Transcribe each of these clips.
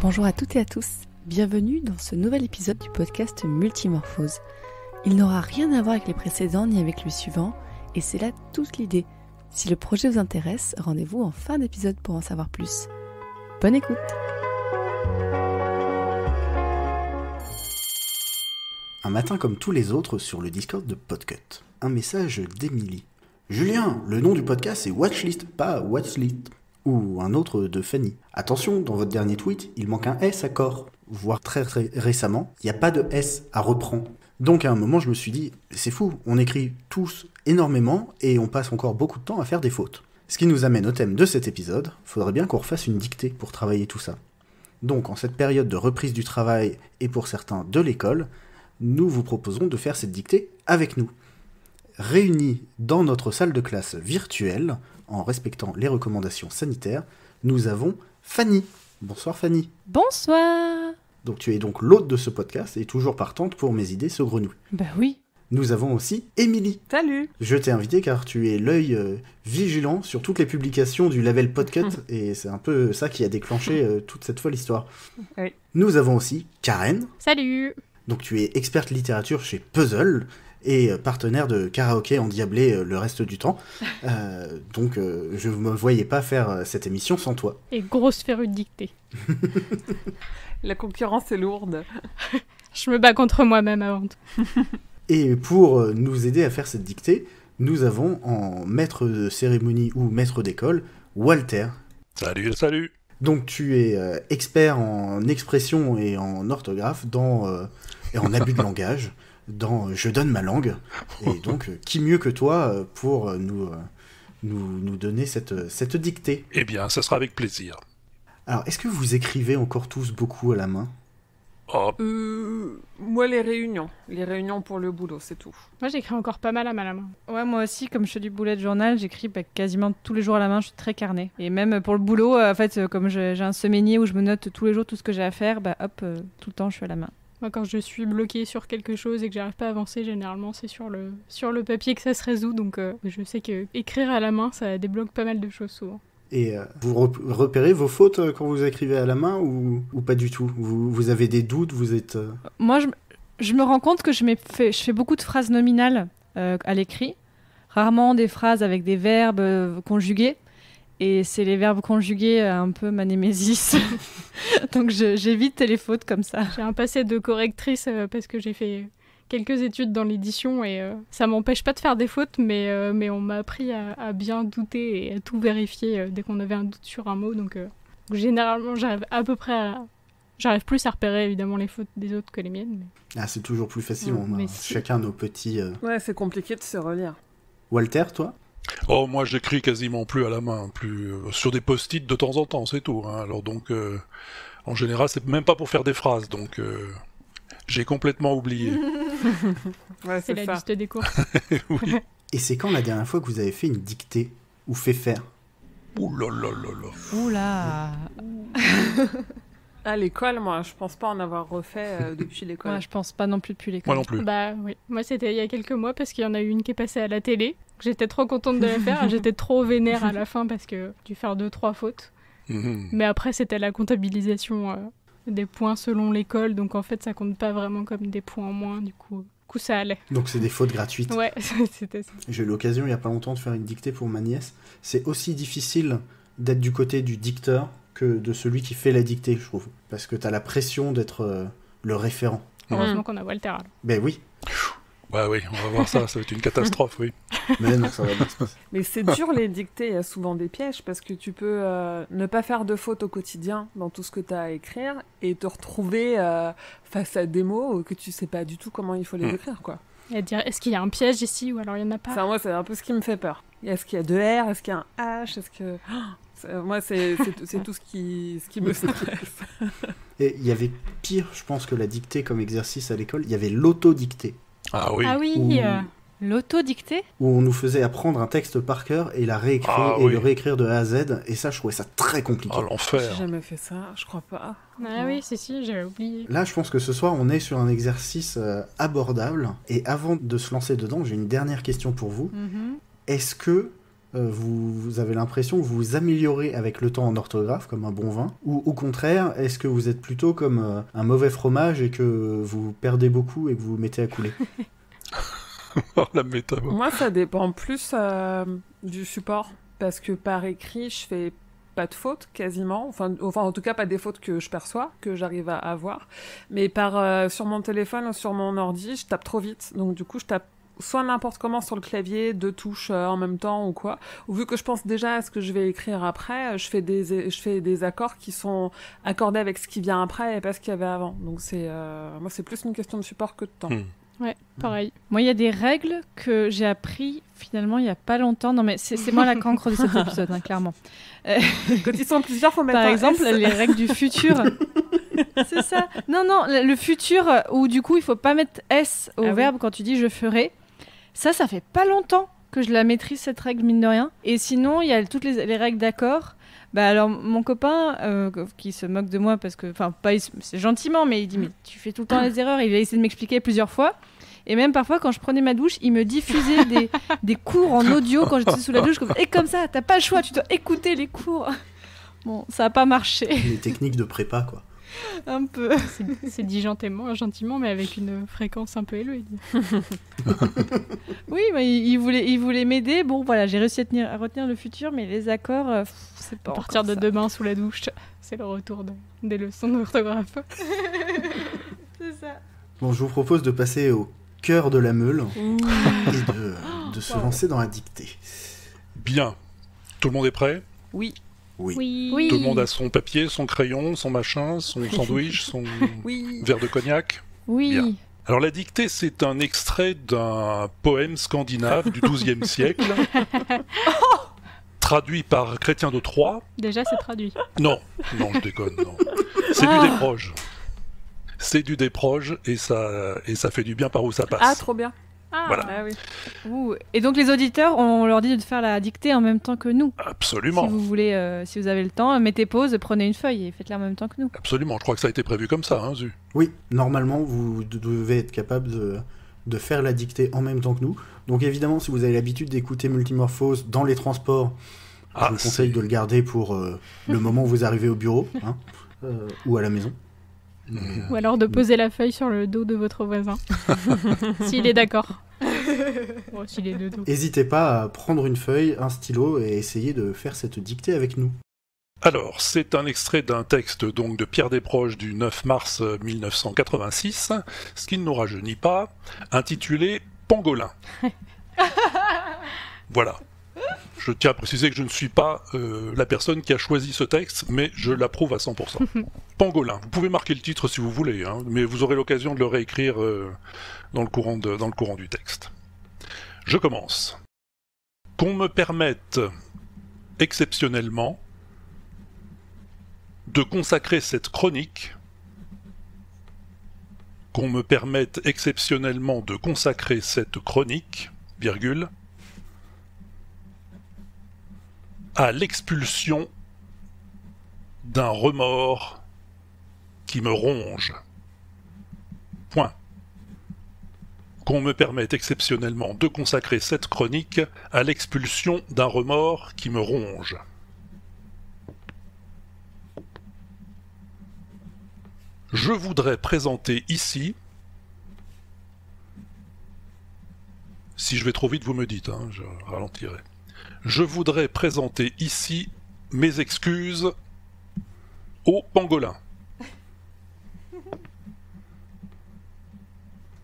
Bonjour à toutes et à tous, bienvenue dans ce nouvel épisode du podcast Multimorphose. Il n'aura rien à voir avec les précédents ni avec le suivant, et c'est là toute l'idée. Si le projet vous intéresse, rendez-vous en fin d'épisode pour en savoir plus. Bonne écoute! Un matin comme tous les autres sur le Discord de Podcut. Un message d'Emilie. Julien, le nom du podcast c'est Watchlist, pas Watchlist. Ou un autre de Fanny. Attention, dans votre dernier tweet, il manque un S à corps. Voire très récemment, il n'y a pas de S à reprend. Donc à un moment, je me suis dit, c'est fou, on écrit tous énormément et on passe encore beaucoup de temps à faire des fautes. Ce qui nous amène au thème de cet épisode, faudrait bien qu'on refasse une dictée pour travailler tout ça. Donc en cette période de reprise du travail et pour certains de l'école, nous vous proposons de faire cette dictée avec nous. Réunis dans notre salle de classe virtuelle, en respectant les recommandations sanitaires, nous avons Fanny. Bonsoir Fanny. Bonsoir! Donc tu es donc l'hôte de ce podcast et toujours partante pour mes idées saugrenues. Bah oui. Nous avons aussi Émilie. Salut! Je t'ai invité car tu es l'œil vigilant sur toutes les publications du label Podcut et c'est un peu ça qui a déclenché toute cette folle histoire. Oui. Nous avons aussi Karen. Salut! Donc tu es experte littérature chez Puzzle et partenaire de Karaoké Endiablé le reste du temps. Donc je ne me voyais pas faire cette émission sans toi. Et grosse férue de dictée. La concurrence est lourde. Je me bats contre moi-même avant tout. Et pour nous aider à faire cette dictée, nous avons en maître de cérémonie ou maître d'école, Walter. Salut, salut. Donc tu es expert en expression et en orthographe et en abus de langage dans Je donne ma langue. Et donc qui mieux que toi pour nous donner cette dictée. Eh bien, ça sera avec plaisir. Alors, est-ce que vous écrivez encore tous beaucoup à la main ? Oh, Moi, les réunions pour le boulot, c'est tout. Moi, j'écris encore pas mal à ma main. Ouais, moi aussi, comme je fais du bullet journal, j'écris quasiment tous les jours à la main, je suis très carnet. Et même pour le boulot, en fait, comme j'ai un semainier où je me note tous les jours tout ce que j'ai à faire, tout le temps, je suis à la main. Moi, quand je suis bloquée sur quelque chose et que j'arrive pas à avancer, généralement, c'est sur le papier que ça se résout. Donc, je sais que écrire à la main, ça débloque pas mal de choses souvent. Et vous repérez vos fautes quand vous écrivez à la main ou pas du tout ? Vous avez des doutes, vous êtes... Moi, je me rends compte que je fais beaucoup de phrases nominales à l'écrit, rarement des phrases avec des verbes conjugués, et c'est les verbes conjugués un peu ma némésis. Donc j'évite les fautes comme ça. J'ai un passé de correctrice parce que j'ai fait quelques études dans l'édition et ça m'empêche pas de faire des fautes, mais on m'a appris à bien douter et à tout vérifier dès qu'on avait un doute sur un mot. Donc généralement, j'arrive plus à repérer évidemment les fautes des autres que les miennes. Mais... Ah, c'est toujours plus facile, on a mais si. chacun nos petits... Ouais, c'est compliqué de se relire. Walter, toi ? oh, moi j'écris quasiment plus à la main, plus sur des post-it de temps en temps, c'est tout. Hein. Alors donc, en général, c'est même pas pour faire des phrases, donc j'ai complètement oublié. Ouais, c'est la ça. liste des cours. Oui. Et c'est quand la dernière fois que vous avez fait une dictée ou fait faire ? Ouh là là là là. Oula. À l'école, moi, je pense pas en avoir refait depuis l'école. Ouais, je pense pas non plus depuis l'école. Moi non plus. Bah oui, moi c'était il y a quelques mois parce qu'il y en a eu une qui est passée à la télé. J'étais trop contente de la faire, j'étais trop vénère à la fin parce que j'ai dû faire 2-3 fautes. Mhm. Mais après c'était la comptabilisation des points selon l'école, donc en fait ça compte pas vraiment comme des points en moins, du coup ça allait. Donc c'est des fautes gratuites. Ouais, c'était ça. J'ai eu l'occasion il y a pas longtemps de faire une dictée pour ma nièce. C'est aussi difficile d'être du côté du dicteur que de celui qui fait la dictée, je trouve. Parce que t'as la pression d'être le référent. Heureusement qu'on a Walter alors. Ben oui, Bah oui, on va voir ça, ça va être une catastrophe, oui. mais non, ça va bien se passer. Mais c'est dur les dictées, il y a souvent des pièges parce que tu peux ne pas faire de fautes au quotidien dans tout ce que tu as à écrire et te retrouver face à des mots que tu sais pas du tout comment il faut les écrire, quoi. Et à dire est-ce qu'il y a un piège ici ou alors il y en a pas. Ça, moi, c'est un peu ce qui me fait peur. Est-ce qu'il y a 2 R? Est-ce qu'il y a un H? Est-ce que... Moi, c'est tout ce qui me stresse. Et il y avait pire, je pense, que la dictée comme exercice à l'école. Il y avait l'autodictée, Ah oui. Ah oui. Ou- L'autodictée ? où on nous faisait apprendre un texte par cœur et la réécrire Ah et oui. le réécrire de A à Z. Et ça, je trouvais ça très compliqué. Ah, J'ai l'enfer. jamais fait ça, je crois pas. Ah oui, si, j'avais oublié. Là, je pense que ce soir, on est sur un exercice abordable. Et avant de se lancer dedans, j'ai une dernière question pour vous. Est-ce que vous avez l'impression que vous vous améliorez avec le temps en orthographe, comme un bon vin, ou au contraire, est-ce que vous êtes plutôt comme un mauvais fromage et que vous perdez beaucoup et que vous vous mettez à couler? La métaphore. Moi, ça dépend plus du support, parce que par écrit, je fais pas de fautes quasiment, enfin en tout cas pas des fautes que je perçois, que j'arrive à avoir, mais sur mon téléphone ou sur mon ordi, je tape trop vite, donc du coup je tape soit n'importe comment sur le clavier, 2 touches en même temps ou quoi, ou vu que je pense déjà à ce que je vais écrire après, je fais des accords qui sont accordés avec ce qui vient après et pas ce qu'il y avait avant, donc moi c'est plus une question de support que de temps. Ouais, pareil. Moi, il y a des règles que j'ai appris finalement il y a pas longtemps. Non, mais c'est moi la cancre de cet épisode, hein, clairement. Quand ils sont plusieurs, faut mettre Par un exemple, S. les règles du futur. C'est ça. Non, le futur où du coup il faut pas mettre S au verbe quand tu dis je ferai. Ça fait pas longtemps que je la maîtrise cette règle mine de rien. Et sinon, il y a toutes les règles d'accord. Bah alors mon copain qui se moque de moi parce que c'est gentiment mais il dit mais tu fais tout le temps les erreurs, il a essayé de m'expliquer plusieurs fois. Et même parfois, quand je prenais ma douche, il me diffusait des cours en audio quand j'étais sous la douche. Et comme ça, t'as pas le choix, tu dois écouter les cours. Bon, ça a pas marché. Les techniques de prépa, quoi. Un peu. C'est dit gentiment, mais avec une fréquence un peu élevée. Oui, mais il voulait m'aider. Bon, voilà, j'ai réussi à retenir le futur, mais les accords, c'est pas À partir de demain, sous la douche, c'est le retour des leçons d'orthographe. C'est ça. Bon, je vous propose de passer au cœur de la meule et de se lancer dans la dictée. Bien. Tout le monde est prêt? Oui. Oui. Tout le monde a son papier, son crayon, son machin, son sandwich, son verre de cognac? Oui. Bien. Alors la dictée, c'est un extrait d'un poème scandinave du XIIe siècle, traduit par Chrétien de Troyes. Déjà, c'est traduit. Non, je déconne, non. C'est du Desproges. C'est du Desproges et ça fait du bien par où ça passe. Ah, trop bien. Voilà. Ah oui. Ouh. Et donc les auditeurs, on leur dit de faire la dictée en même temps que nous. Absolument. Si vous voulez, si vous avez le temps, mettez pause, prenez une feuille et faites-la en même temps que nous. Absolument, je crois que ça a été prévu comme ça, hein, Zu. Oui, normalement, vous devez être capable de faire la dictée en même temps que nous. Donc évidemment, si vous avez l'habitude d'écouter Multimorphose dans les transports, je vous conseille de le garder pour le moment où vous arrivez au bureau, hein, ou à la maison. Ou alors de poser la feuille sur le dos de votre voisin. S'il est d'accord. Bon, s'il est de dos. N'hésitez pas à prendre une feuille, un stylo et essayer de faire cette dictée avec nous. Alors, c'est un extrait d'un texte donc de Pierre Desproges du 9 mars 1986, ce qui ne nous rajeunit pas, intitulé Pangolin. Voilà. Je tiens à préciser que je ne suis pas la personne qui a choisi ce texte, mais je l'approuve à 100%. Pangolin. Vous pouvez marquer le titre si vous voulez, hein, mais vous aurez l'occasion de le réécrire dans le courant du texte. Je commence. Qu'on me permette exceptionnellement de consacrer cette chronique, qu'on me permette exceptionnellement de consacrer cette chronique, virgule, à l'expulsion d'un remords qui me ronge. Point. Qu'on me permette exceptionnellement de consacrer cette chronique à l'expulsion d'un remords qui me ronge. Je voudrais présenter ici, si je vais trop vite vous me dites, hein, je ralentirai. Je voudrais présenter ici mes excuses au pangolin.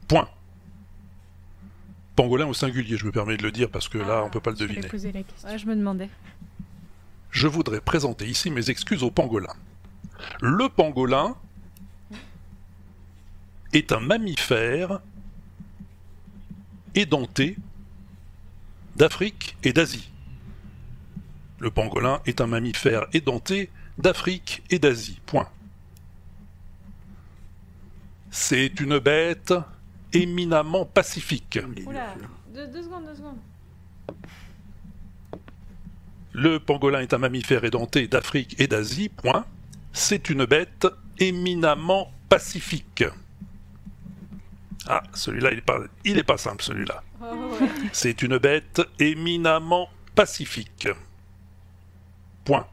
Point. Pangolin au singulier, je me permets de le dire parce que là, on peut pas le deviner. Poser la question. Ouais, je me demandais. Je voudrais présenter ici mes excuses au pangolin. Le pangolin est un mammifère édenté d'Afrique et d'Asie. Le pangolin est un mammifère édenté d'Afrique et d'Asie. Point. C'est une bête éminemment pacifique. Oula, deux secondes. Le pangolin est un mammifère édenté d'Afrique et d'Asie. Point. C'est une bête éminemment pacifique. Ah, celui-là, il est pas simple, celui-là. Oh, ouais. C'est une bête éminemment pacifique. Point.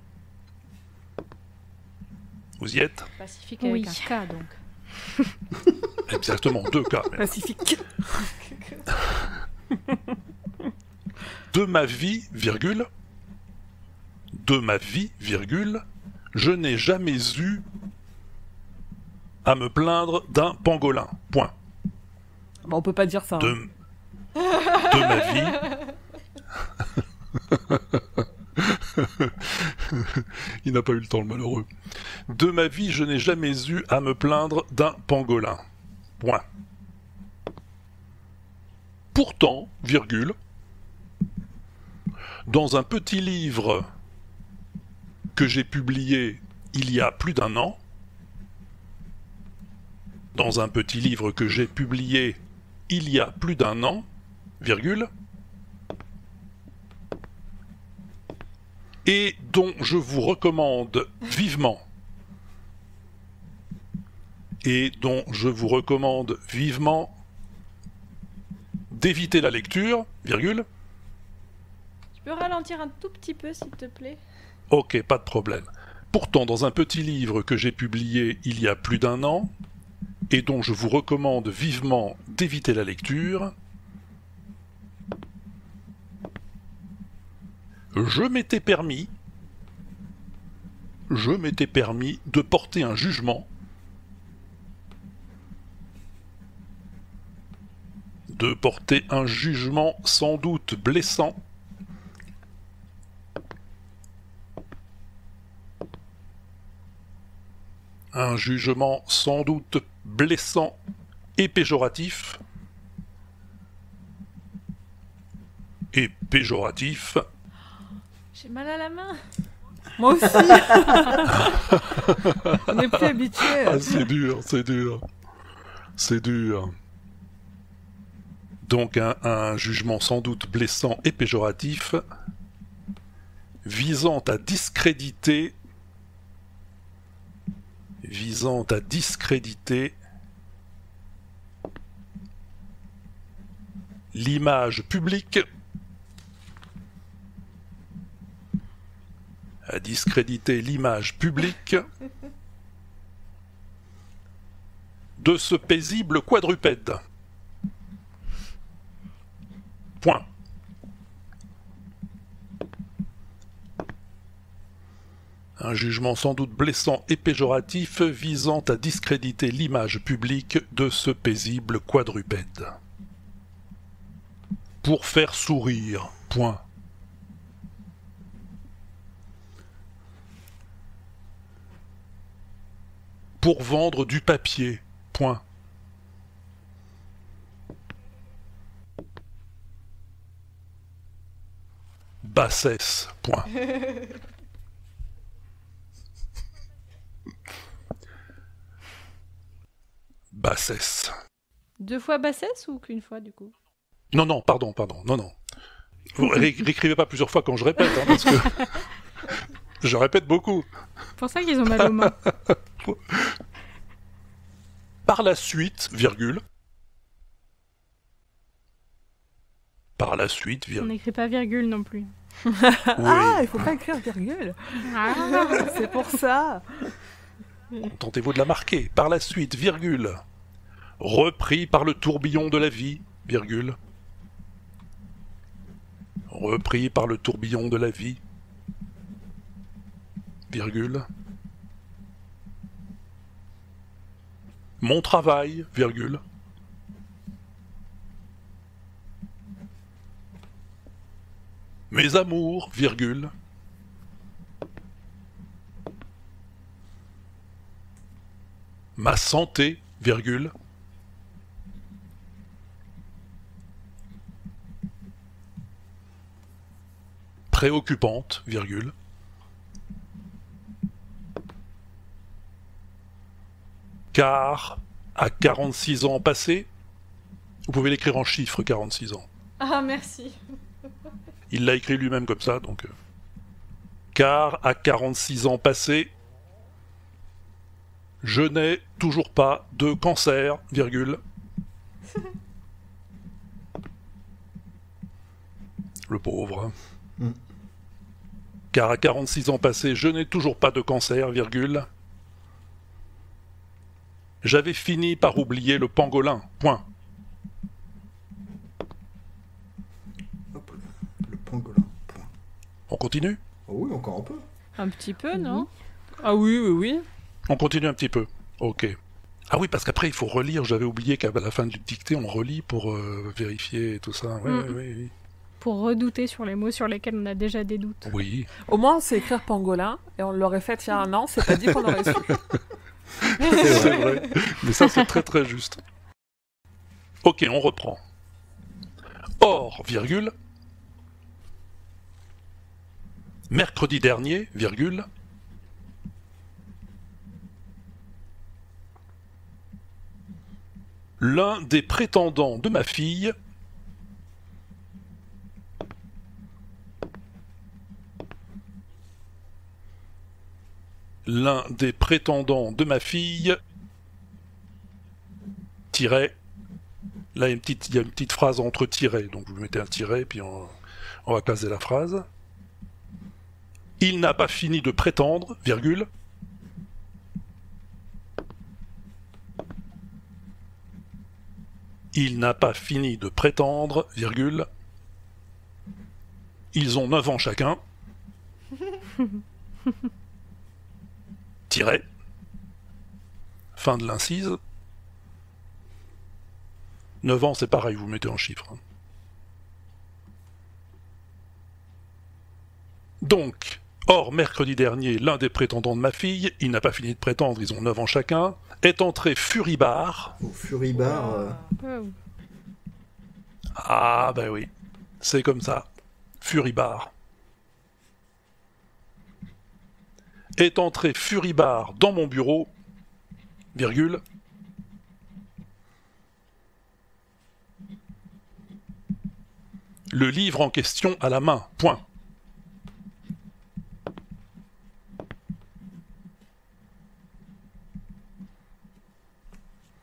Vous y êtes? Pacifique Oui. avec un K, donc. Exactement, 2 cas. même. Pacifique. De ma vie, virgule, je n'ai jamais eu à me plaindre d'un pangolin. Point. Bon, on peut pas dire ça. De ma vie. Il n'a pas eu le temps, le malheureux. De ma vie, je n'ai jamais eu à me plaindre d'un pangolin. Point. Pourtant, virgule, dans un petit livre que j'ai publié il y a plus d'un an, virgule, et dont je vous recommande vivement d'éviter la lecture, virgule. Tu peux ralentir un tout petit peu, s'il te plaît? Ok, pas de problème. Pourtant, dans un petit livre que j'ai publié il y a plus d'un an, et dont je vous recommande vivement d'éviter la lecture, je m'étais permis de porter un jugement sans doute blessant et péjoratif J'ai mal à la main. Moi aussi. On n'est plus habitué. Ah, c'est dur. Donc un jugement sans doute blessant et péjoratif visant à discréditer l'image publique de ce paisible quadrupède. Point. Un jugement sans doute blessant et péjoratif visant à discréditer l'image publique de ce paisible quadrupède. Pour faire sourire. Point. Pour vendre du papier. Point. Bassesse. Point. Bassesse. 2 fois bassesse ou qu'une fois, du coup? Non, pardon, non. Vous réécrivez pas plusieurs fois quand je répète, hein, parce que je répète beaucoup. C'est pour ça qu'ils ont mal aux mains. Par la suite, virgule. On n'écrit pas virgule non plus. Oui. Ah, il faut pas écrire virgule. C'est pour ça. Tentez-vous de la marquer. Par la suite, virgule. Repris par le tourbillon de la vie, virgule. Repris par le tourbillon de la vie, virgule. Mon travail, virgule. Mes amours, virgule. Ma santé, virgule. Préoccupante, virgule. Car, à 46 ans passés, vous pouvez l'écrire en chiffres, 46 ans. Ah, merci. Il l'a écrit lui-même comme ça, donc... Car, à 46 ans passés, je n'ai toujours pas de cancer, virgule. Le pauvre. Car à 46 ans passés, je n'ai toujours pas de cancer, virgule. J'avais fini par oublier le pangolin, point. Hop, le pangolin. Point. On continue ? Oh oui, encore un peu. Un petit peu, non? Ah oui, oui, oui. On continue un petit peu. Ok. Ah oui, parce qu'après, il faut relire. J'avais oublié qu'à la fin du dictée, on relit pour vérifier et tout ça. Ouais, oui. Pour redouter sur les mots sur lesquels on a déjà des doutes. Oui. Au moins, on sait écrire pangolin, et on l'aurait fait il y a 1 an, c'est pas dit qu'on aurait su. C'est vrai. Mais ça, c'est très très juste. Ok, on reprend. Or, virgule. Mercredi dernier, virgule. L'un des prétendants de ma fille tiret. Là, il y a une petite phrase entre tirets, donc vous mettez un tiret, puis on va caser la phrase. Il n'a pas fini de prétendre, virgule. Il n'a pas fini de prétendre, virgule. Ils ont 9 ans chacun. Tiret. Fin de l'incise. 9 ans, c'est pareil, vous mettez en chiffres. Donc, or, mercredi dernier, l'un des prétendants de ma fille, il n'a pas fini de prétendre, ils ont 9 ans chacun, est entré furibard. Au furibard. Oh. Ah, ben oui, c'est comme ça. Furibard. Est entré furibard dans mon bureau, virgule. Le livre en question à la main, point.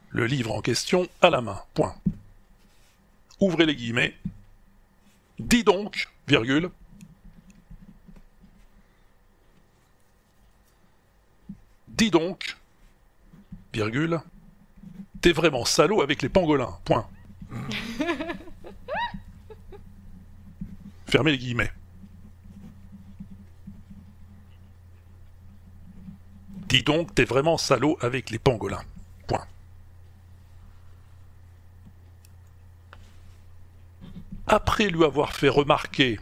Le livre en question à la main, point. Ouvrez les guillemets. Dis donc, virgule. Dis donc, virgule. T'es vraiment salaud avec les pangolins, point. Fermez les guillemets. Dis donc, t'es vraiment salaud avec les pangolins, point. Après lui avoir fait remarquer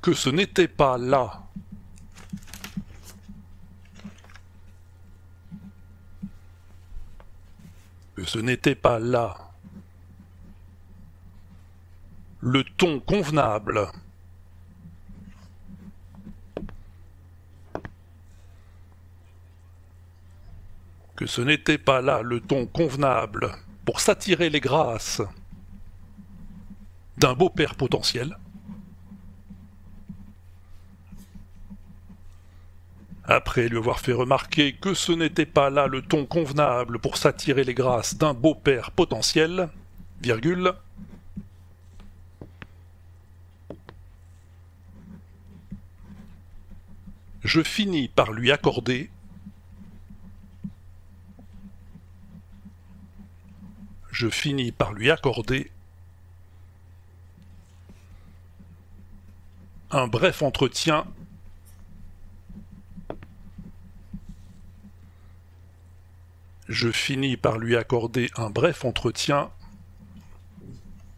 que ce n'était pas là le ton convenable pour s'attirer les grâces d'un beau-père potentiel. Après lui avoir fait remarquer que ce n'était pas là le ton convenable pour s'attirer les grâces d'un beau-père potentiel, virgule. Je finis par lui accorder un bref entretien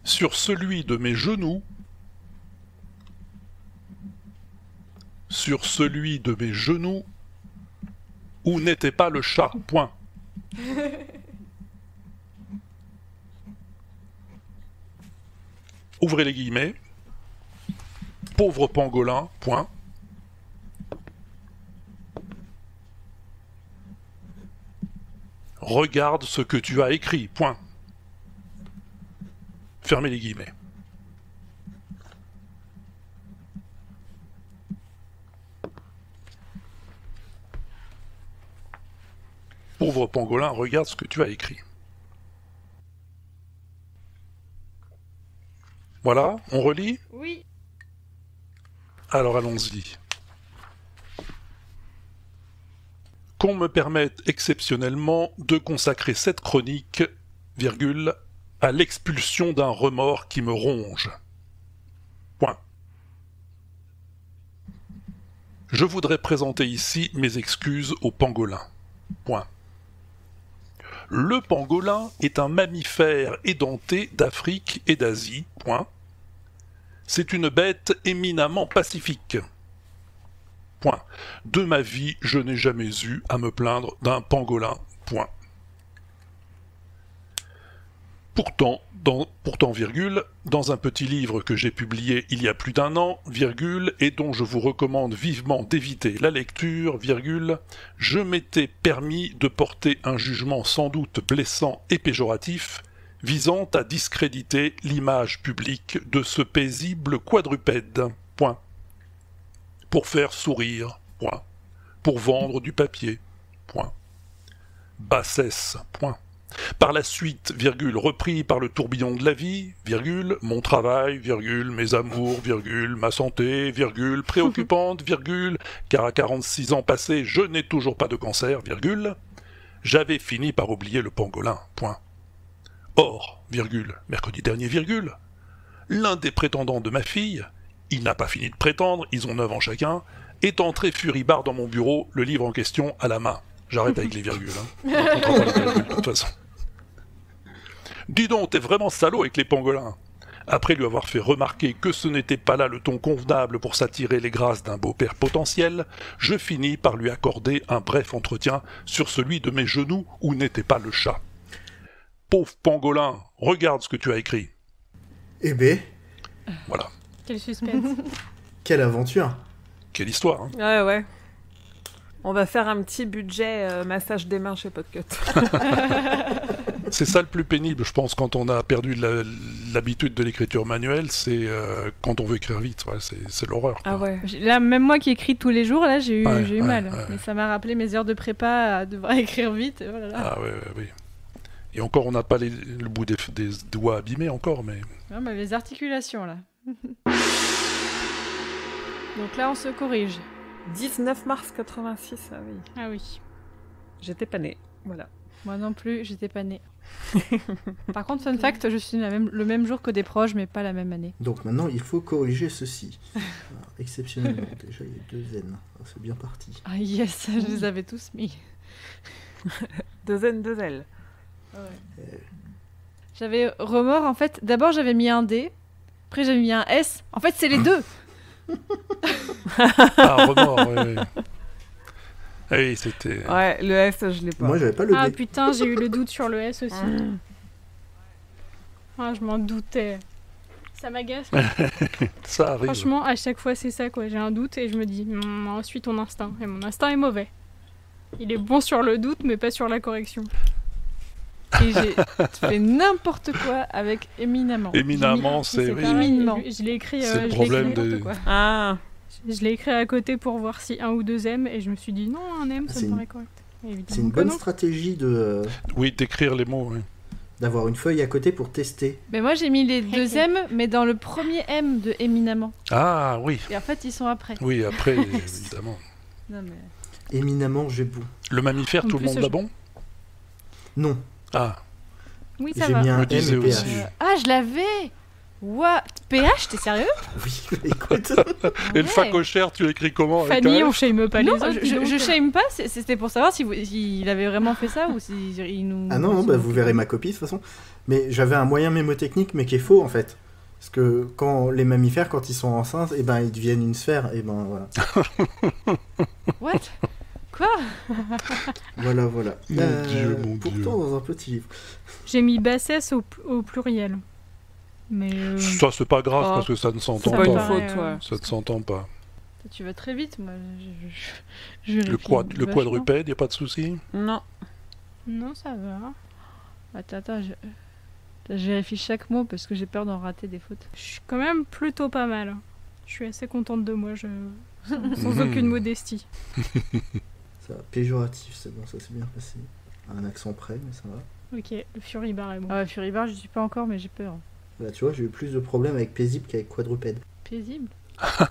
sur celui de mes genoux où n'était pas le chat, point. Ouvrez les guillemets. Pauvre pangolin, point. Regarde ce que tu as écrit, point. Fermez les guillemets. pauvre pangolin, regarde ce que tu as écrit. Voilà, on relit ? Oui. Alors allons-y. Qu'on me permette exceptionnellement de consacrer cette chronique, virgule, à l'expulsion d'un remords qui me ronge. Point. Je voudrais présenter ici mes excuses au pangolin. Point. Le pangolin est un mammifère édenté d'Afrique et d'Asie. Point. C'est une bête éminemment pacifique. Point. De ma vie, je n'ai jamais eu à me plaindre d'un pangolin. Point. Pourtant, virgule, dans un petit livre que j'ai publié il y a plus d'1 an, virgule, et dont je vous recommande vivement d'éviter la lecture, virgule, je m'étais permis de porter un jugement sans doute blessant et péjoratif, visant à discréditer l'image publique de ce paisible quadrupède. Point. Pour faire sourire. Point. Pour vendre du papier. Point. Bassesse. Point. Par la suite, virgule, repris par le tourbillon de la vie, virgule, mon travail, virgule, mes amours, virgule, ma santé, virgule, préoccupante, virgule, car à 46 ans passés, je n'ai toujours pas de cancer, virgule, j'avais fini par oublier le pangolin, point. Or, virgule, mercredi dernier, virgule, l'un des prétendants de ma fille, il n'a pas fini de prétendre, ils ont 9 ans chacun, est entré furibard dans mon bureau, le livre en question à la main. J'arrête avec les virgules, hein. On racontera pas les virgules, de toute façon. Dis donc, t'es vraiment salaud avec les pangolins. Après lui avoir fait remarquer que ce n'était pas là le ton convenable pour s'attirer les grâces d'un beau-père potentiel, je finis par lui accorder un bref entretien sur celui de mes genoux où n'était pas le chat. Pauvre pangolin, regarde ce que tu as écrit. Eh ben, Voilà. Quel suspense. quelle aventure. Quelle histoire, hein. Ouais. On va faire un petit budget massage des mains chez Podcut. C'est ça le plus pénible, je pense, quand on a perdu l'habitude de l'écriture manuelle, c'est quand on veut écrire vite, ouais, c'est l'horreur. Quoi. Ah ouais. Là, même moi qui écris tous les jours, là, j'ai eu mal. Ouais. Mais ça m'a rappelé mes heures de prépa à devoir écrire vite. Oh là là. Ah oui. Et encore, on n'a pas le bout des doigts abîmés encore, mais... Non, mais les articulations, là. Donc là, on se corrige. 19 mars 86, ah oui. Ah oui. J'étais pas née, voilà. Moi non plus, j'étais pas née. Par contre, fun fact, je suis le même jour que des proches, mais pas la même année. Donc maintenant, il faut corriger ceci. Alors, exceptionnellement, déjà, il y a 2 N. Alors, c'est bien parti. Ah yes, je les avais tous mis. 2 N, 2 L. J'avais remords, en fait. D'abord, j'avais mis un D. Après, j'avais mis un S. En fait, c'est les deux. Ah, remords, oui. Oui, c'était... Ouais, le S, je l'ai pas. Moi, j'avais pas le Ah D. putain, j'ai eu le doute sur le S aussi. Ah, je m'en doutais. Ça m'agace. Ça arrive. Franchement, à chaque fois, c'est ça, quoi. J'ai un doute et je me dis, suis ton instinct. Et mon instinct est mauvais. Il est bon sur le doute, mais pas sur la correction. Et j'ai fait n'importe quoi avec éminemment. Éminemment, c'est... Oui. Éminemment. Je l'ai écrit, C'est le je l'ai problème écrit, de- Quoi. Ah, je l'ai écrit à côté pour voir si 1 ou 2 M et je me suis dit non, un M, Ah, ça c'est me une- paraît correct. Et évidemment C'est une que bonne non. stratégie Oui, d'écrire les mots, oui. d'avoir une feuille à côté pour tester. Mais moi, j'ai mis les 2 M, mais dans le premier M de éminemment. Ah, oui. Et en fait, ils sont après. Oui, après, évidemment. Non, mais... Éminemment, j'ai beau. Le mammifère, En tout le plus, monde je- l'a bon? Non, Ah, Oui, ça j'ai va. mis un me M disais et PH. aussi. Ah, je l'avais. What? PH, t'es sérieux? Oui, écoute. et le facochère, tu l'écris comment avec Fanny, un on F shame pas Non, les autres. dis je donc. shame pas, c'était pour savoir s'il avait vraiment fait ça ou s'il nous... Ah non, bah, vous verrez ma copie de toute façon. Mais j'avais un moyen mémotechnique, mais qui est faux en fait. Parce que quand les mammifères, quand ils sont enceintes, eh ben, ils deviennent une sphère. Et ben voilà. What? Quoi? Voilà. Mon Dieu, mon pourtant, Dieu. dans un petit livre. J'ai mis bassesse au pluriel. Mais Ça, c'est pas grave, Oh. parce que ça ne s'entend c'est pas une pas. faute, pareil, ouais. Ça ne s'entend pas. Tu vas très vite, moi. Je Le vérifie vachement. quadrupède, y a pas de souci? non. non, ça va. Attends, je vérifie chaque mot parce que j'ai peur d'en rater des fautes. Je suis quand même plutôt pas mal. Je suis assez contente de moi, sans Mhm. aucune modestie. Ça, péjoratif, c'est bon, ça s'est bien passé. un accent près, mais ça va. Ok, le Furibar est bon. Ah ouais, Furibar, je suis pas encore, mais j'ai peur. Là, tu vois, j'ai eu plus de problèmes avec paisible qu'avec quadrupède. Paisible.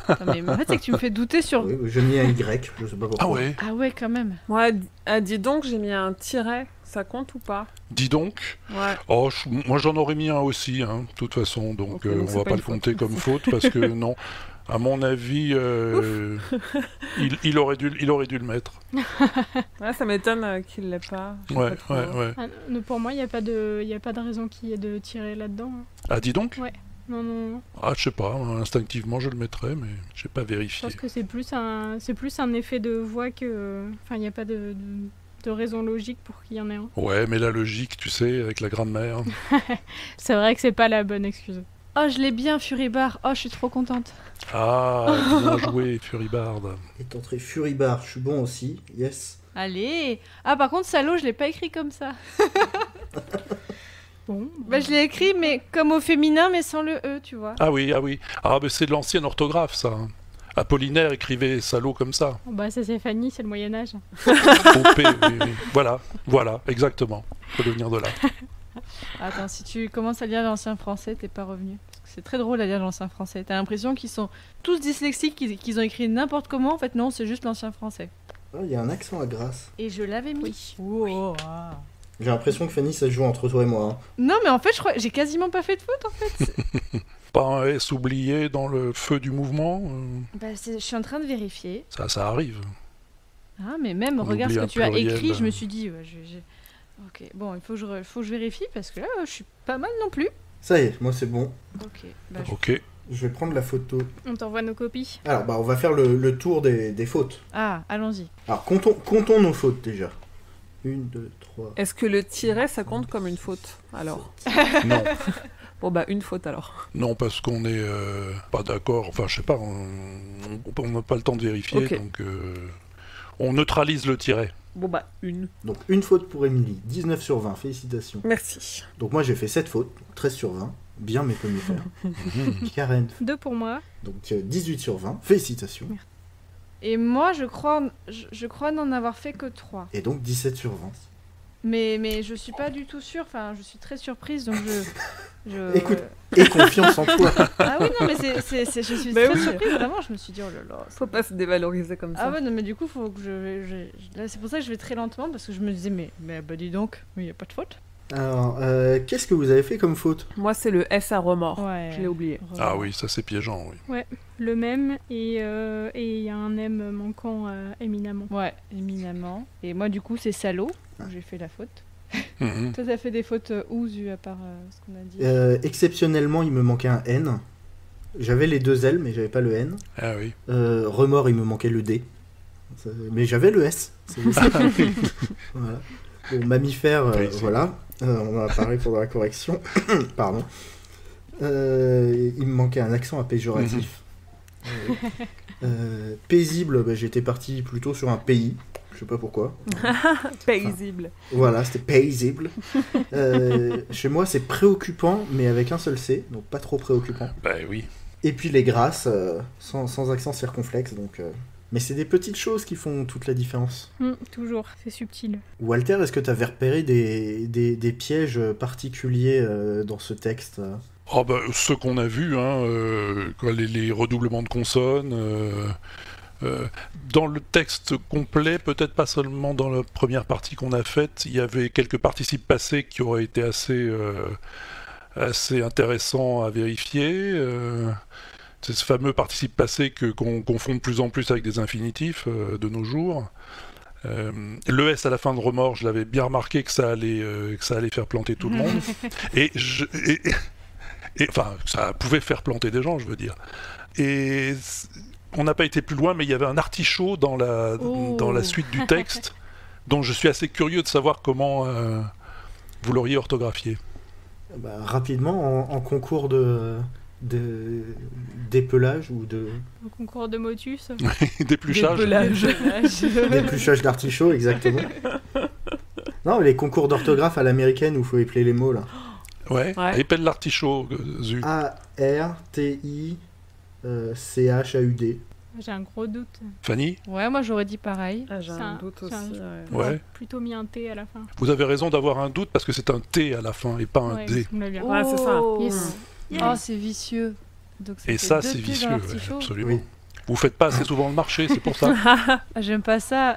Attends, mais en fait, c'est que tu me fais douter sur. Oui, j'ai mis un Y, je sais pas pourquoi. Ah ouais. Ah ouais, quand même. Moi, dis donc, j'ai mis un tiret. Ça compte ou pas? Dis donc. Ouais. Oh, moi j'en aurais mis un aussi, hein, de toute façon, donc Ok, donc on c'est va pas pas une le compter comme faute parce que non. À mon avis, il aurait dû le mettre. Ouais, ça m'étonne qu'il l'ait pas. Je sais Ouais, pas trop. ouais. Ah, non, pour moi, il n'y a pas de raison qu'il y ait de tirer là-dedans. hein. Ah, dis donc. Ouais. Non. Ah, je sais pas, instinctivement je le mettrais, mais j'ai pas Je vérifié. pense que c'est plus un effet de voix que. Enfin, il n'y a pas de raison logique pour qu'il y en ait un. Ouais, mais la logique, tu sais, avec la grammaire. C'est vrai que c'est pas la bonne excuse. Oh, je l'ai bien, Furibar. Oh, je suis trop contente. Ah, bien joué, Furibard. Et entrée Furibar, je suis bon aussi, yes. Allez. Ah, par contre, salaud, je l'ai pas écrit comme ça. Bon. Bah, je l'ai écrit, mais comme au féminin, mais sans le E, tu vois. Ah oui. Ah, mais c'est de l'ancienne orthographe, ça. hein. Apollinaire écrivait salaud comme ça. Bah, ça c'est Fanny, c'est le Moyen-Âge. OP, oui. Voilà, exactement. Faut devenir de là. Attends, si tu commences à lire l'ancien français, t'es pas revenu. Parce que c'est très drôle à lire l'ancien français. T'as l'impression qu'ils sont tous dyslexiques, qu'ils ont écrit n'importe comment. En fait, non, c'est juste l'ancien français. Ah, il y a un accent à Grasse. Et je l'avais mis. Wow. J'ai l'impression que Fanny, ça se joue entre toi et moi. hein. Non, mais en fait, je crois j'ai quasiment pas fait de faute, en fait. Pas un S oublié dans le feu du mouvement Bah, je suis en train de vérifier. ça arrive. Ah, mais même, On regarde oublie ce que un tu as pluriel. écrit, je me suis dit, ouais, ok, bon, il faut que je vérifie parce que là, je suis pas mal non plus. Ça y est, moi c'est bon. Ok, bah, Ok. Je vais prendre la photo. On t'envoie nos copies. Alors, on va faire le tour des fautes. Ah, allons-y. Alors, comptons nos fautes déjà. 1, 2, 3. Est-ce que le tiret, ça compte comme une faute alors? Non. Bon, bah, une faute alors. Non, parce qu'on est pas d'accord. Enfin, je sais pas, on n'a pas le temps de vérifier, Ok. donc on neutralise le tiret. Bon, bah, une. Donc, une faute pour Émilie, 19 sur 20, félicitations. Merci. Donc, moi j'ai fait 7 fautes, donc 13 sur 20, bien mes conifères. Karen, 2 pour moi. donc 18 sur 20, félicitations. Et moi, je crois n'en avoir fait que 3. Et donc 17 sur 20. Mais je suis pas du tout sûre, enfin, je suis très surprise, donc Écoute. Et confiance en toi. Ah oui, non, mais je suis Mais très oui. surprise, vraiment, je me suis dit, oh là là. Faut pas se dévaloriser comme ça. Ah ouais, non, mais du coup, faut que là, c'est pour ça que je vais très lentement, parce que je me disais, mais bah dis donc, il n'y a pas de faute. Alors, qu'est-ce que vous avez fait comme faute? Moi, c'est le S à remords. Ouais. Je l'ai oublié. Ah oui, ça c'est piégeant, oui. Le même et il y a un M manquant éminemment. Ouais, éminemment. Et moi, du coup, c'est salaud, où j'ai fait la faute. Mhm. Toi, t'as fait des fautes où, Zu, à part ce qu'on a dit Exceptionnellement, il me manquait un N. J'avais les 2 L, mais j'avais pas le N. Ah oui. Remords, il me manquait le D. Mais j'avais le S. C'est ça. Voilà. Bon, mammifère, Oui, c'est voilà. On en a parlé pour la correction. Pardon. Il me manquait un accent à péjoratif. Paisible, j'étais parti plutôt sur un pays. Je sais pas pourquoi. Paisible. Voilà, c'était paisible. Chez moi, c'est préoccupant, mais avec un seul C, donc pas trop préoccupant. Bah oui. Et puis les grasses, sans accent circonflexe, donc... Mais c'est des petites choses qui font toute la différence. Toujours, c'est subtil. Walter, est-ce que tu avais repéré des pièges particuliers dans ce texte Oh bah, ce qu'on a vu, hein, les redoublements de consonnes. Dans le texte complet, peut-être pas seulement dans la première partie qu'on a faite, il y avait quelques participes passés qui auraient été assez intéressants à vérifier. C'est ce fameux participe passé qu'on confond de plus en plus avec des infinitifs de nos jours. Le S à la fin de remords, je l'avais bien remarqué que ça allait faire planter tout le monde. Et enfin, ça pouvait faire planter des gens, je veux dire. Et on n'a pas été plus loin, mais il y avait un artichaut dans la suite du texte, dont je suis assez curieux de savoir comment vous l'auriez orthographié. Rapidement, en concours d'épelage ou de... Au concours de motus. Dépluchage. D'épluchage d'artichaut, exactement. Non, les concours d'orthographe à l'américaine où il faut épeler les mots, là. Ouais. Épelle l'artichaut, Zu. A-R-T-I-C-H-A-U-D. J'ai un gros doute. Fanny? Ouais, moi j'aurais dit pareil. Ah, j'ai C'est un un- doute c'est aussi. un- ouais. Ouais. Plutôt mis un T à la fin. Vous avez raison d'avoir un doute parce que c'est un T à la fin et pas un Ouais, D. on l'a bien. Ouais, c'est ça. Yes. Oh, c'est vicieux. Donc, Et fait ça, deux c'est T dans vicieux, ouais, l'artichaut. absolument. Oui. Vous faites pas assez souvent le marché, c'est pour ça. Ah, j'aime pas ça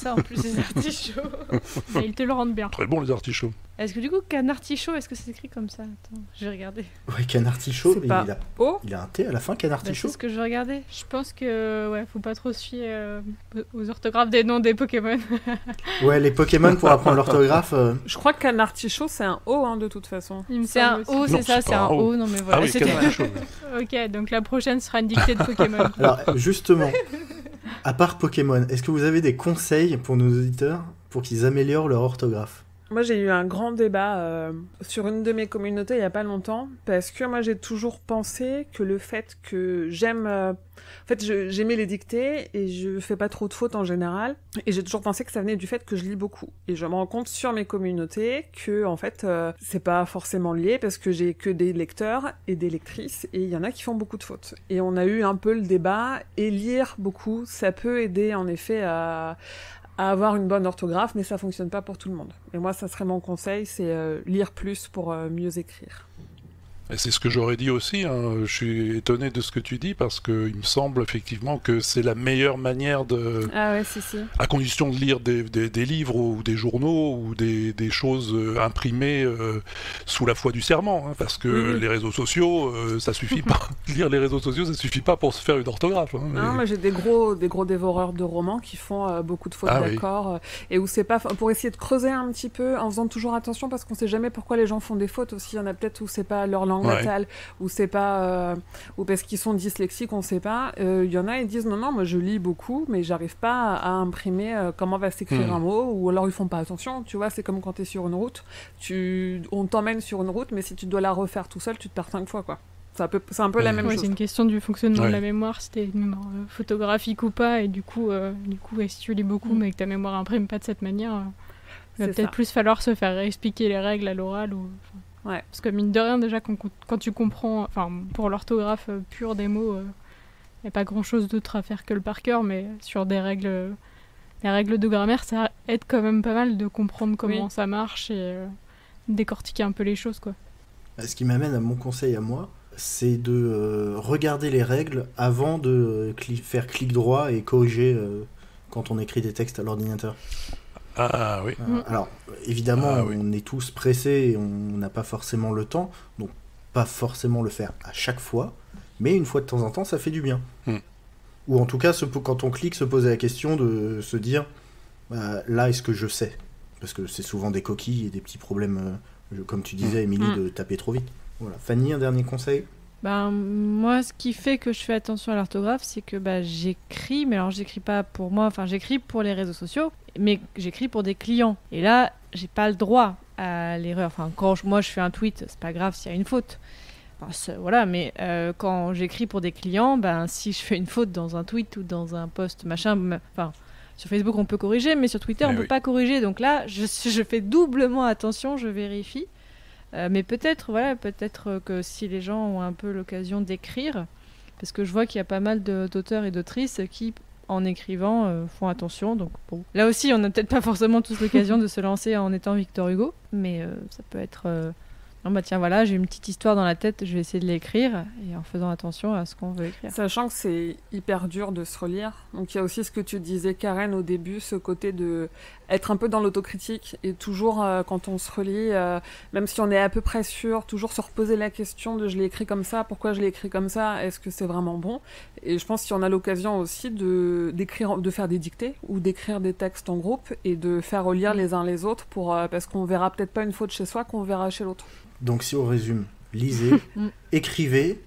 en plus les artichauts. Mais ils te le rendent bien. Très bon les artichauts. Est-ce que du coup, qu'un artichaut, est-ce que c'est écrit comme ça? Attends, je vais regarder. Ouais, canartichaud, C'est pas- Oh, il a un T à la fin, Bah, canartichaud. c'est ce que je vais regarder. Je pense que faut pas trop se fier aux orthographes des noms des Pokémon. Ouais, les Pokémon pour apprendre l'orthographe. je crois qu'un artichaut, c'est un O de toute façon. Il me C'est un semble aussi. O, c'est Non, ça, c'est c'est pas un un O. O. Non, mais voilà, Ah oui, c'était canartichaud. Ok, donc la prochaine sera une dictée de Pokémon. Alors, justement, à part Pokémon, est-ce que vous avez des conseils pour nos auditeurs pour qu'ils améliorent leur orthographe? Moi, j'ai eu un grand débat sur une de mes communautés il y a pas longtemps, parce que moi, j'ai toujours pensé que le fait que j'aime... En fait, j'aimais les dictées et je fais pas trop de fautes en général. Et j'ai toujours pensé que ça venait du fait que je lis beaucoup. Et je me rends compte sur mes communautés que, en fait, c'est pas forcément lié parce que j'ai que des lecteurs et des lectrices et il y en a qui font beaucoup de fautes. Et on a eu un peu le débat et lire beaucoup, ça peut aider en effet à avoir une bonne orthographe, mais ça fonctionne pas pour tout le monde. Et moi, ça serait mon conseil, c'est lire plus pour mieux écrire. Et c'est ce que j'aurais dit aussi, hein. Je suis étonné de ce que tu dis parce qu'il me semble effectivement que c'est la meilleure manière de... Ah ouais, si. À condition de lire des livres ou des journaux ou des choses imprimées sous la foi du serment, hein, parce que Oui. les réseaux sociaux, ça suffit pas. Lire les réseaux sociaux, ça suffit pas pour se faire une orthographe. Hein, Non, moi j'ai des gros dévoreurs de romans qui font beaucoup de fautes Ah oui. d'accords et où c'est pas pour essayer de creuser un petit peu en faisant toujours attention parce qu'on sait jamais pourquoi les gens font des fautes aussi. Il y en a peut-être où c'est pas leur langue Ouais. natale, ou c'est pas ou parce qu'ils sont dyslexiques, on sait pas. Il y en a ils disent non, moi je lis beaucoup, mais j'arrive pas à imprimer comment va s'écrire un mot, ou alors ils font pas attention. Tu vois, c'est comme quand t'es sur une route, on t'emmène sur une route, mais si tu dois la refaire tout seul, tu te perds 5 fois quoi. C'est un peu la même Ouais, chose. c'est une question du fonctionnement Ouais. de la mémoire, si t'es une mémoire photographique ou pas, et du coup si tu lis beaucoup mais que ta mémoire imprime pas de cette manière, il va C'est peut-être ça. plus falloir se faire réexpliquer les règles à l'oral. Ouais. Parce que mine de rien, déjà, quand tu comprends, pour l'orthographe pure des mots, il n'y a pas grand-chose d'autre à faire que le par cœur, mais sur les règles de grammaire, ça aide quand même pas mal de comprendre comment ça marche et décortiquer un peu les choses, quoi. Ce qui m'amène à mon conseil à moi, c'est de regarder les règles avant de faire clic droit et corriger quand on écrit des textes à l'ordinateur. Ah oui. Alors, évidemment, Ah oui. on est tous pressés et on n'a pas forcément le temps, donc pas forcément le faire à chaque fois, mais une fois de temps en temps, ça fait du bien. Ou en tout cas, quand on clique, se poser la question de se dire, là, est-ce que je sais? Parce que c'est souvent des coquilles et des petits problèmes, comme tu disais, Émilie, de taper trop vite. Voilà. Fanny, un dernier conseil? Moi, ce qui fait que je fais attention à l'orthographe, c'est que j'écris, mais alors j'écris pas pour moi, j'écris pour les réseaux sociaux, mais j'écris pour des clients. Et là, j'ai pas le droit à l'erreur. Quand moi je fais un tweet, c'est pas grave s'il y a une faute. Voilà, mais quand j'écris pour des clients, si je fais une faute dans un tweet ou dans un post, sur Facebook on peut corriger, mais sur Twitter on peut pas corriger. Donc là, je fais doublement attention, je vérifie. Mais peut-être que si les gens ont un peu l'occasion d'écrire, parce que je vois qu'il y a pas mal d'auteurs et d'autrices qui, en écrivant, font attention. Donc bon. Là aussi, on n'a peut-être pas forcément tous l'occasion de se lancer en étant Victor Hugo, mais ça peut être... tiens, voilà, j'ai une petite histoire dans la tête, je vais essayer de l'écrire, et en faisant attention à ce qu'on veut écrire. Sachant que c'est hyper dur de se relire. Donc il y a aussi ce que tu disais, Karen, au début, ce côté de être un peu dans l'autocritique, et toujours, quand on se relit, même si on est à peu près sûr, toujours se reposer la question de je l'ai écrit comme ça, pourquoi je l'ai écrit comme ça, est-ce que c'est vraiment bon? Et je pense si on a l'occasion aussi de faire des dictées, ou d'écrire des textes en groupe, et de faire relire les uns les autres, parce qu'on verra peut-être pas une faute chez soi qu'on verra chez l'autre. Donc si on résume, lisez, écrivez,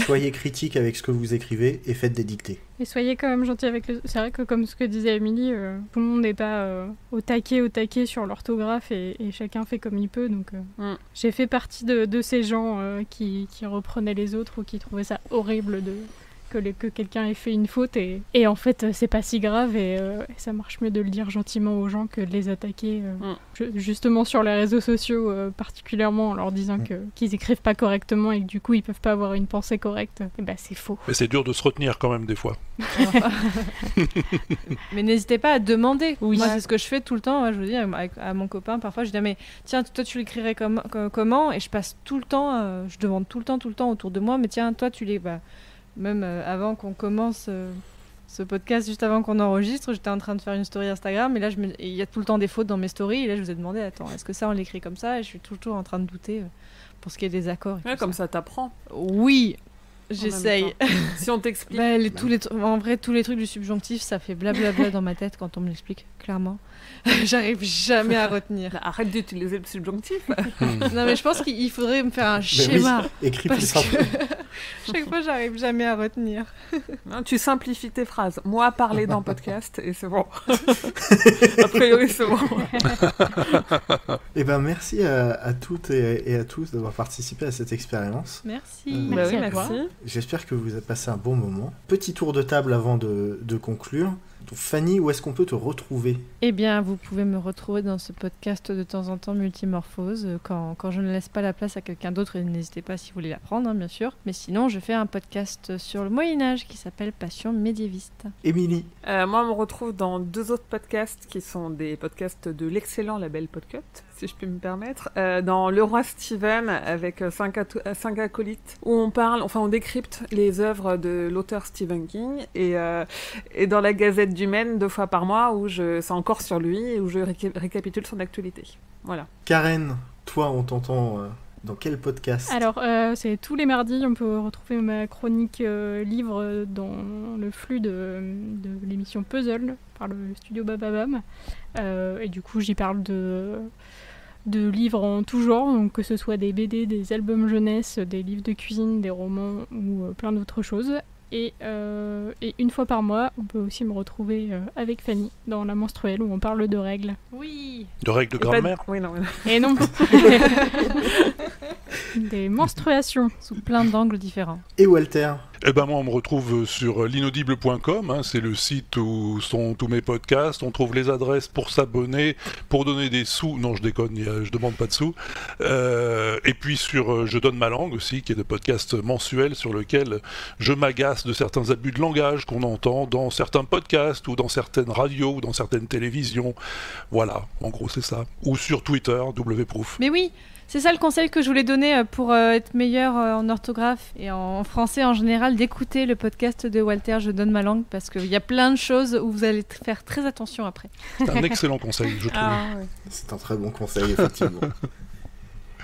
soyez critique avec ce que vous écrivez et faites des dictées. Et soyez quand même gentil avec C'est vrai que comme ce que disait Émilie, tout le monde n'est pas au taquet sur l'orthographe et chacun fait comme il peut. Donc j'ai fait partie de ces gens qui reprenaient les autres ou qui trouvaient ça horrible que quelqu'un ait fait une faute et en fait c'est pas si grave et ça marche mieux de le dire gentiment aux gens que de les attaquer justement sur les réseaux sociaux particulièrement en leur disant qu'ils écrivent pas correctement et que du coup ils peuvent pas avoir une pensée correcte. Et bah c'est faux. Mais c'est dur de se retenir quand même des fois. Mais n'hésitez pas à demander. Oui. Moi c'est ce que je fais tout le temps. Je vous dis à mon copain parfois je dis mais tiens toi tu l'écrirais comment et je passe tout le temps je demande tout le temps autour de moi mais tiens toi tu les même avant qu'on commence ce podcast, juste avant qu'on enregistre, j'étais en train de faire une story Instagram et là il y a tout le temps des fautes dans mes stories et là je vous ai demandé attends est-ce que ça on l'écrit comme ça et je suis toujours en train de douter pour ce qui est des accords. Comme ça t'apprends. Oui. J'essaye. Si on t'explique. En vrai, tous les trucs du subjonctif, ça fait blablabla dans ma tête quand on me l'explique, clairement. J'arrive jamais à retenir. Arrête d'utiliser le subjonctif. Non, mais je pense qu'il faudrait me faire un schéma. Oui, écrit plus simple. Chaque fois, j'arrive jamais à retenir. Non, tu simplifies tes phrases. Moi, parler dans podcast et c'est bon. A priori, c'est bon. Eh ben, merci à toutes et à tous d'avoir participé à cette expérience. Merci. Merci. J'espère que vous avez passé un bon moment. Petit tour de table avant de conclure. Donc, Fanny, où est-ce qu'on peut te retrouver ? Eh bien, vous pouvez me retrouver dans ce podcast de temps en temps, Multimorphose, quand je ne laisse pas la place à quelqu'un d'autre, et n'hésitez pas si vous voulez l'apprendre, bien sûr. Mais sinon, je fais un podcast sur le Moyen-Âge qui s'appelle Passion médiéviste. Émilie ? Moi, on me retrouve dans 2 autres podcasts qui sont des podcasts de l'excellent label Podcut, si je puis me permettre. Dans Le Roi Steven, avec 5 acolytes, où on décrypte les œuvres de l'auteur Stephen King, et dans la Gazette du Maine 2 fois par mois, où c'est encore sur lui, et où je récapitule son actualité. Voilà. Karen, toi, on t'entend dans quel podcast ? Alors, c'est tous les mardis, on peut retrouver ma chronique livre dans le flux de l'émission Puzzle, par le studio Bababam. Et du coup, j'y parle de livres en tout genre, donc que ce soit des BD, des albums jeunesse, des livres de cuisine, des romans ou plein d'autres choses. Et une fois par mois, on peut aussi me retrouver avec Fanny dans La Menstruelle où on parle de règles. Oui. De règles de grammaire ? Oui, non. Et non. Des menstruations. Sous plein d'angles différents. Et Walter ? Eh ben moi, on me retrouve sur l'inaudible.com, c'est le site où sont tous mes podcasts. On trouve les adresses pour s'abonner, pour donner des sous. Non, je déconne, je demande pas de sous. Et puis sur Je donne ma langue aussi, qui est le podcast mensuel sur lequel je m'agace de certains abus de langage qu'on entend dans certains podcasts ou dans certaines radios ou dans certaines télévisions. Voilà, en gros c'est ça. Ou sur Twitter, wproof. Mais oui, c'est ça le conseil que je voulais donner pour être meilleur en orthographe et en français en général, d'écouter le podcast de Walter Je donne ma langue, parce qu'il y a plein de choses où vous allez faire très attention après. C'est un excellent conseil, je trouve. Ouais. C'est un très bon conseil, effectivement.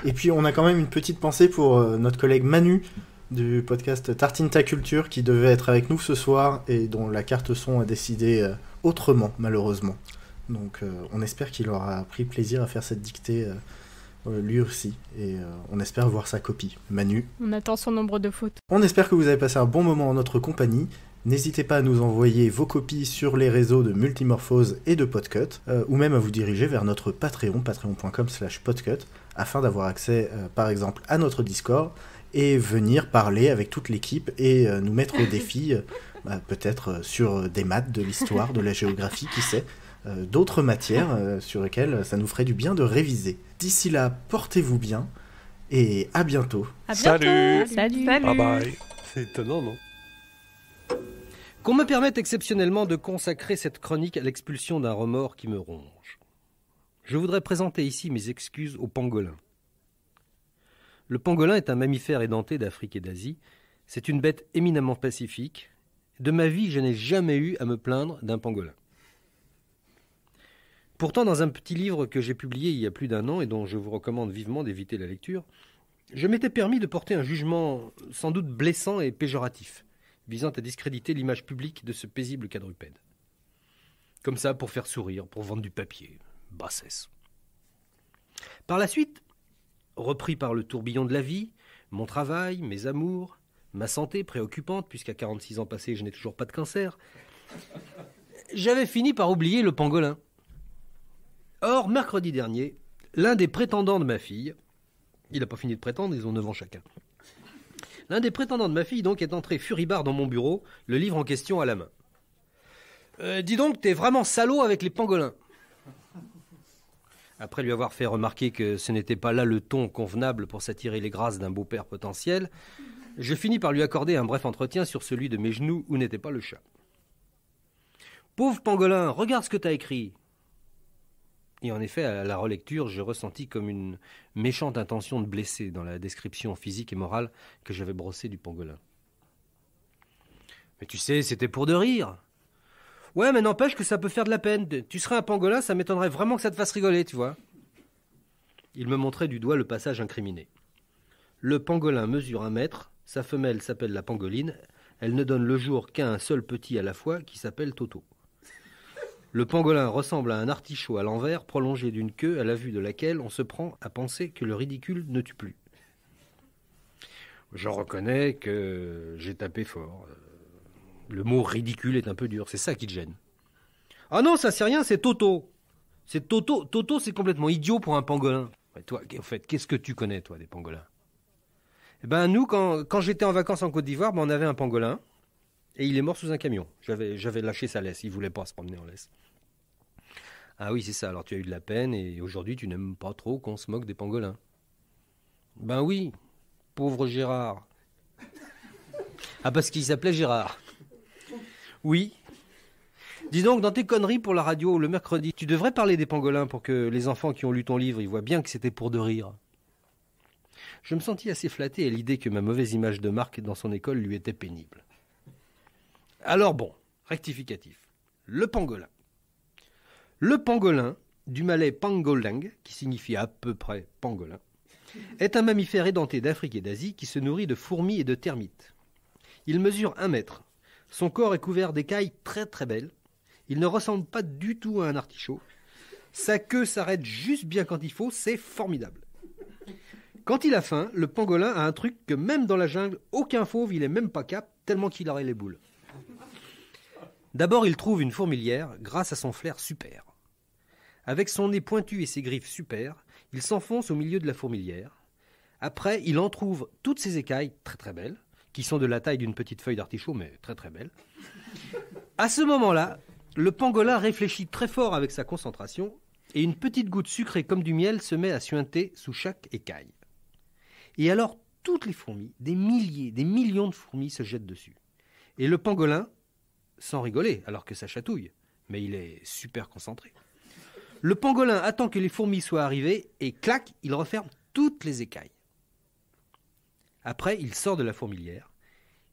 Et puis, on a quand même une petite pensée pour notre collègue Manu, du podcast Tartine ta culture, qui devait être avec nous ce soir et dont la carte son a décidé autrement, malheureusement. Donc, on espère qu'il aura pris plaisir à faire cette dictée lui aussi, et on espère voir sa copie. Manu. On attend son nombre de fautes. On espère que vous avez passé un bon moment en notre compagnie. N'hésitez pas à nous envoyer vos copies sur les réseaux de Multimorphose et de Podcut, ou même à vous diriger vers notre Patreon, patreon.com/podcut, afin d'avoir accès, par exemple, à notre Discord, et venir parler avec toute l'équipe et nous mettre au défi, peut-être sur des maths, de l'histoire, de la géographie, qui sait, d'autres matières sur lesquelles ça nous ferait du bien de réviser. D'ici là, portez-vous bien, et à bientôt. À bientôt. Salut. Salut. Bye bye. C'est étonnant, non ? Qu'on me permette exceptionnellement de consacrer cette chronique à l'expulsion d'un remords qui me ronge. Je voudrais présenter ici mes excuses au pangolin. Le pangolin est un mammifère édenté d'Afrique et d'Asie. C'est une bête éminemment pacifique. De ma vie, je n'ai jamais eu à me plaindre d'un pangolin. Pourtant, dans un petit livre que j'ai publié il y a plus d'1 an et dont je vous recommande vivement d'éviter la lecture, je m'étais permis de porter un jugement sans doute blessant et péjoratif, visant à discréditer l'image publique de ce paisible quadrupède. Comme ça, pour faire sourire, pour vendre du papier. Bassesse. Par la suite, repris par le tourbillon de la vie, mon travail, mes amours, ma santé préoccupante, puisqu'à 46 ans passés, je n'ai toujours pas de cancer, j'avais fini par oublier le pangolin. Or, mercredi dernier, l'un des prétendants de ma fille, il n'a pas fini de prétendre, ils ont 9 ans chacun, L'un des prétendants de ma fille donc est entré furibard dans mon bureau, le livre en question à la main. Dis donc, t'es vraiment salaud avec les pangolins. Après lui avoir fait remarquer que ce n'était pas là le ton convenable pour s'attirer les grâces d'un beau-père potentiel, je finis par lui accorder un bref entretien sur celui de mes genoux où n'était pas le chat. Pauvre pangolin, regarde ce que t'as écrit. Et en effet, à la relecture, je ressentis comme une méchante intention de blesser dans la description physique et morale que j'avais brossée du pangolin. Mais tu sais, c'était pour de rire. Ouais, mais n'empêche que ça peut faire de la peine. Tu serais un pangolin, ça m'étonnerait vraiment que ça te fasse rigoler, tu vois. Il me montrait du doigt le passage incriminé. Le pangolin mesure 1 mètre, sa femelle s'appelle la pangoline, elle ne donne le jour qu'à un seul petit à la fois qui s'appelle Toto. Le pangolin ressemble à un artichaut à l'envers prolongé d'une queue à la vue de laquelle on se prend à penser que le ridicule ne tue plus. Je reconnais que j'ai tapé fort. Le mot ridicule est un peu dur, c'est ça qui te gêne. Ah non, ça c'est rien, c'est Toto. C'est Toto. Toto, c'est complètement idiot pour un pangolin. Et toi, en fait, qu'est-ce que tu connais, toi, des pangolins? Eh ben, nous, quand j'étais en vacances en Côte d'Ivoire, on avait un pangolin et il est mort sous un camion. J'avais lâché sa laisse, il voulait pas se promener en laisse. Ah oui, c'est ça, alors tu as eu de la peine et aujourd'hui tu n'aimes pas trop qu'on se moque des pangolins. Ben oui, pauvre Gérard. Ah, parce qu'il s'appelait Gérard. Oui. Dis donc, dans tes conneries pour la radio le mercredi, tu devrais parler des pangolins pour que les enfants qui ont lu ton livre, ils voient bien que c'était pour de rire. Je me sentis assez flatté à l'idée que ma mauvaise image de Marc dans son école lui était pénible. Alors bon, rectificatif. Le pangolin. Le pangolin, du malais pangoling, qui signifie à peu près pangolin, est un mammifère édenté d'Afrique et d'Asie qui se nourrit de fourmis et de termites. Il mesure 1 mètre. Son corps est couvert d'écailles très très belles. Il ne ressemble pas du tout à un artichaut. Sa queue s'arrête juste bien quand il faut, c'est formidable. Quand il a faim, le pangolin a un truc que même dans la jungle, aucun fauve il est même pas cap, tellement qu'il aurait les boules. D'abord, il trouve une fourmilière grâce à son flair super. Avec son nez pointu et ses griffes super, il s'enfonce au milieu de la fourmilière. Après, il en trouve toutes ses écailles très très belles, qui sont de la taille d'une petite feuille d'artichaut, mais très très belles. À ce moment-là, le pangolin réfléchit très fort avec sa concentration, et une petite goutte sucrée comme du miel se met à suinter sous chaque écaille. Et alors, toutes les fourmis, des milliers, des millions de fourmis se jettent dessus. Et le pangolin, sans rigoler, alors que ça chatouille, mais il est super concentré. Le pangolin attend que les fourmis soient arrivées et clac, il referme toutes les écailles. Après, il sort de la fourmilière,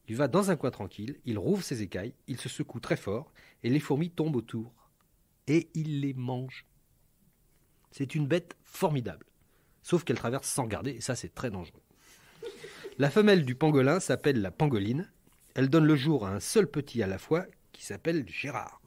il va dans un coin tranquille, il rouvre ses écailles, il se secoue très fort et les fourmis tombent autour. Et il les mange. C'est une bête formidable, sauf qu'elle traverse sans garder et ça c'est très dangereux. La femelle du pangolin s'appelle la pangoline. Elle donne le jour à un seul petit à la fois qui s'appelle Gérard.